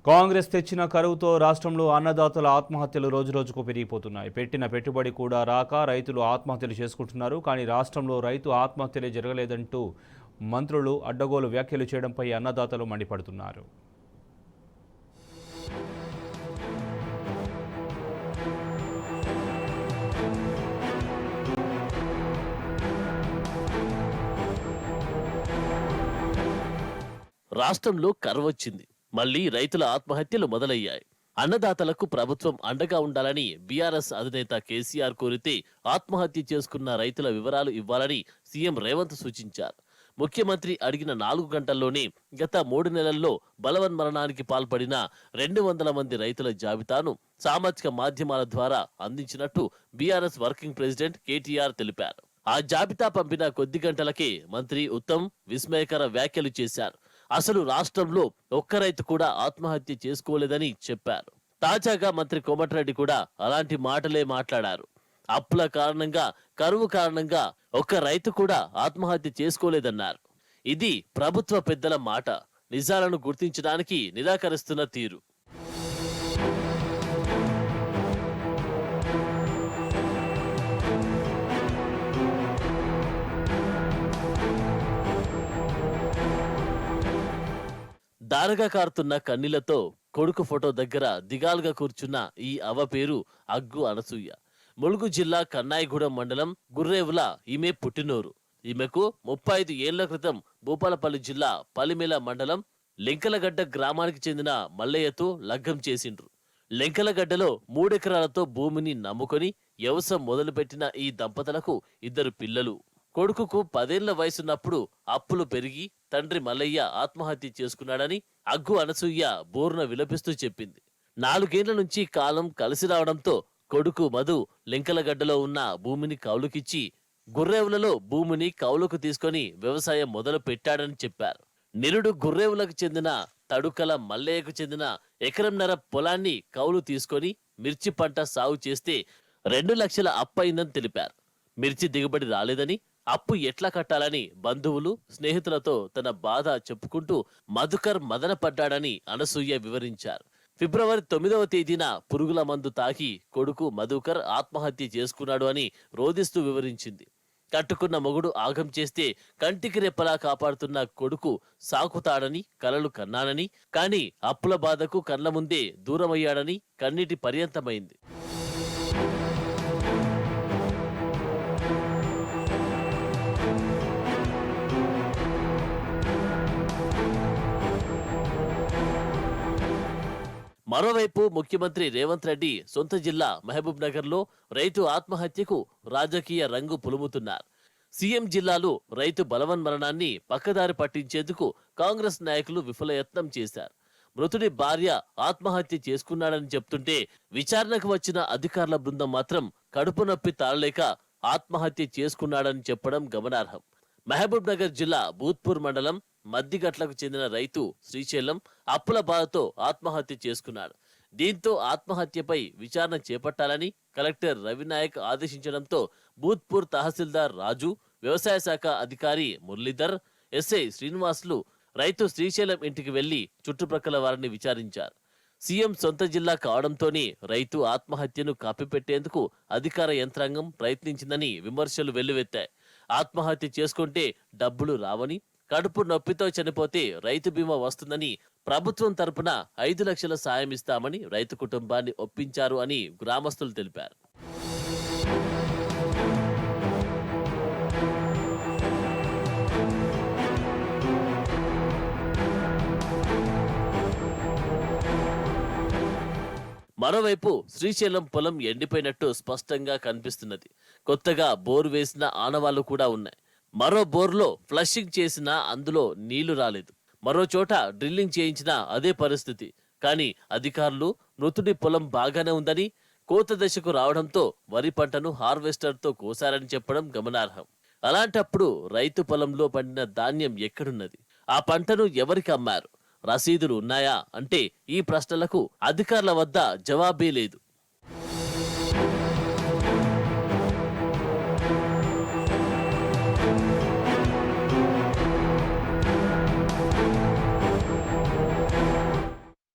కాంగ్రెస్ తెచ్చిన కరువుతో రాష్ట్రంలో అన్నదాతల ఆత్మహత్యలు రోజురోజుకు పెరిగిపోతున్నాయి. పెట్టిన పెట్టుబడి కూడా రాక రైతులు ఆత్మహత్యలు చేసుకుంటున్నారు. కానీ రాష్ట్రంలో రైతు ఆత్మహత్యలే జరగలేదంటూ మంత్రులు అడ్డగోలు వ్యాఖ్యలు చేయడంపై అన్నదాతలు మండిపడుతున్నారు. రాష్ట్రంలో కరువొచ్చింది. మళ్లీ రైతుల ఆత్మహత్యలు మొదలయ్యాయి. అన్నదాతలకు ప్రభుత్వం అండగా ఉండాలని బీఆర్ఎస్ అధినేత కేసీఆర్ కోరితే ఆత్మహత్య చేసుకున్న రైతుల వివరాలు ఇవ్వాలని సీఎం రేవంత్ సూచించారు. ముఖ్యమంత్రి అడిగిన 4 గంటల్లోనే గత 3 నెలల్లో బలవన్మరణానికి పాల్పడిన 200 మంది రైతుల జాబితాను సామాజిక మాధ్యమాల ద్వారా అందించినట్టు బీఆర్ఎస్ వర్కింగ్ ప్రెసిడెంట్ కేటీఆర్ తెలిపారు. ఆ జాబితా పంపిన కొద్ది గంటలకే మంత్రి ఉత్తమ్ విస్మయకర వ్యాఖ్యలు చేశారు. అసలు రాష్ట్రంలో ఒక్క రైతు కూడా ఆత్మహత్య చేసుకోలేదని చెప్పారు. తాజాగా మంత్రి కోమటిరెడ్డి కూడా అలాంటి మాటలే మాట్లాడారు. అప్పుల కారణంగా, కరువు కారణంగా ఒక్క రైతు కూడా ఆత్మహత్య చేసుకోలేదన్నారు. ఇది ప్రభుత్వ పెద్దల మాట, నిజాలను గుర్తించడానికి నిరాకరిస్తున్న తీరు. దారగా కారుతున్న కన్నీళ్లతో కొడుకు ఫోటో దగ్గర దిగాలుగా కూర్చున్న ఈ అవ్వ పేరు అగ్గు అనసూయ. ములుగు జిల్లా కన్నాయిగూడెం మండలం గుర్రేవుల ఈమె పుట్టినూరు. ఈమెకు 35 ఏళ్ల క్రితం భూపాలపల్లి జిల్లా పలిమేల మండలం లెంకలగడ్డ గ్రామానికి చెందిన మల్లయ్యతో లగ్గం చేసిండ్రు. లెంకలగడ్డలో 3 ఎకరాలతో భూమిని నమ్ముకొని వ్యవసాయం మొదలుపెట్టిన ఈ దంపతులకు 2 పిల్లలు. కొడుకుకు 10 ఏళ్ల వయసున్నప్పుడు అప్పులు పెరిగి తండ్రి మల్లయ్య ఆత్మహత్య చేసుకున్నాడని అగ్గు అనసూయ బోర్న విలపిస్తూ చెప్పింది. 4 ఏళ్ల నుంచి కాలం కలిసి రావడంతో కొడుకు మధు లెంకలగడ్డలో ఉన్న భూమిని కౌలుకిచ్చి గుర్రేవులలో భూమిని కౌలుకు తీసుకొని వ్యవసాయం మొదలు పెట్టాడని చెప్పారు. నిరుడు గుర్రేవులకు చెందిన తడుకల మల్లయ్యకు చెందిన 1.5 ఎకరం పొలాన్ని కౌలు తీసుకొని మిర్చి పంట సాగు చేస్తే 2 లక్షల అప్పయిందని తెలిపారు. మిర్చి దిగుబడి రాలేదని, అప్పు ఎట్లా కట్టాలని బంధువులు, స్నేహితులతో తన బాధ చెప్పుకుంటూ మధుకర్ మదన పడ్డాడని అనసూయ వివరించారు. ఫిబ్రవరి 9వ తేదీన పురుగుల మందు తాగి కొడుకు మధుకర్ ఆత్మహత్య చేసుకున్నాడు అని రోదిస్తూ వివరించింది. కట్టుకున్న మొగుడు ఆగం చేస్తే కంటికి రెప్పలా కాపాడుతున్న కొడుకు సాకుతాడని కలలు కన్నానని, కానీ అప్పుల బాధకు కళ్ళ ముందే దూరమయ్యాడని కన్నీటి పర్యంతమైంది. మరోవైపు ముఖ్యమంత్రి రేవంత్ రెడ్డి సొంత జిల్లా మహబూబ్ నగర్ లో రైతు ఆత్మహత్యకు రాజకీయ రంగు పులుముతున్నారు. సీఎం జిల్లాలో రైతు బలవన్మరణాన్ని పక్కదారి పట్టించేందుకు కాంగ్రెస్ నాయకులు విఫలయత్నం చేశారు. మృతుడి భార్య ఆత్మహత్య చేసుకున్నాడని చెప్తుంటే విచారణకు వచ్చిన అధికారుల బృందం మాత్రం కడుపు నొప్పి తాళలేక ఆత్మహత్య చేసుకున్నాడని చెప్పడం గమనార్హం. మహబూబ్ నగర్ జిల్లా భూత్పూర్ మండలం మద్దిగట్లకు చెందిన రైతు శ్రీశైలం అప్పుల బాధతో ఆత్మహత్య చేసుకున్నాడు. దీంతో ఆత్మహత్యపై విచారణ చేపట్టాలని కలెక్టర్ రవినాయక్ ఆదేశించడంతో భూత్పూర్ తహసీల్దార్ రాజు, వ్యవసాయ శాఖ అధికారి మురళీధర్, ఎస్ఐ శ్రీనివాసులు రైతు శ్రీశైలం ఇంటికి వెళ్లి చుట్టుప్రక్కల వారిని విచారించారు. సీఎం సొంత జిల్లా కావడంతోనే రైతు ఆత్మహత్యను కప్పిపెట్టేందుకు అధికార యంత్రాంగం ప్రయత్నించిందని విమర్శలు వెల్లువెత్తాయి. ఆత్మహత్య చేసుకుంటే డబ్బులు రావని, కడుపు నొప్పితో చనిపోతే రైతు బీమా వస్తుందని, ప్రభుత్వం తరపున 5 లక్షల సాయం ఇస్తామని రైతు కుటుంబాన్ని ఒప్పించారు అని గ్రామస్తులు తెలిపారు. మరోవైపు శ్రీశైలం పొలం ఎండిపోయినట్టు స్పష్టంగా కనిపిస్తున్నది. కొత్తగా బోరు వేసిన ఆనవాళ్లు కూడా ఉన్నాయి. మరో బోర్లో ఫ్లషింగ్ చేసినా అందులో నీళ్లు రాలేదు. మరో చోట డ్రిల్లింగ్ చేయించినా అదే పరిస్థితి. కానీ అధికారులు మృతుడి పొలం బాగానే ఉందని, కోత దశకు రావడంతో వరి పంటను హార్వెస్టర్తో కోసారని చెప్పడం గమనార్హం. అలాంటప్పుడు రైతు పొలంలో పండిన ధాన్యం ఎక్కడున్నది? ఆ పంటను ఎవరికి అమ్మారు? రసీదులు ఉన్నాయా అంటే ఈ ప్రశ్నలకు అధికారుల వద్ద జవాబే లేదు.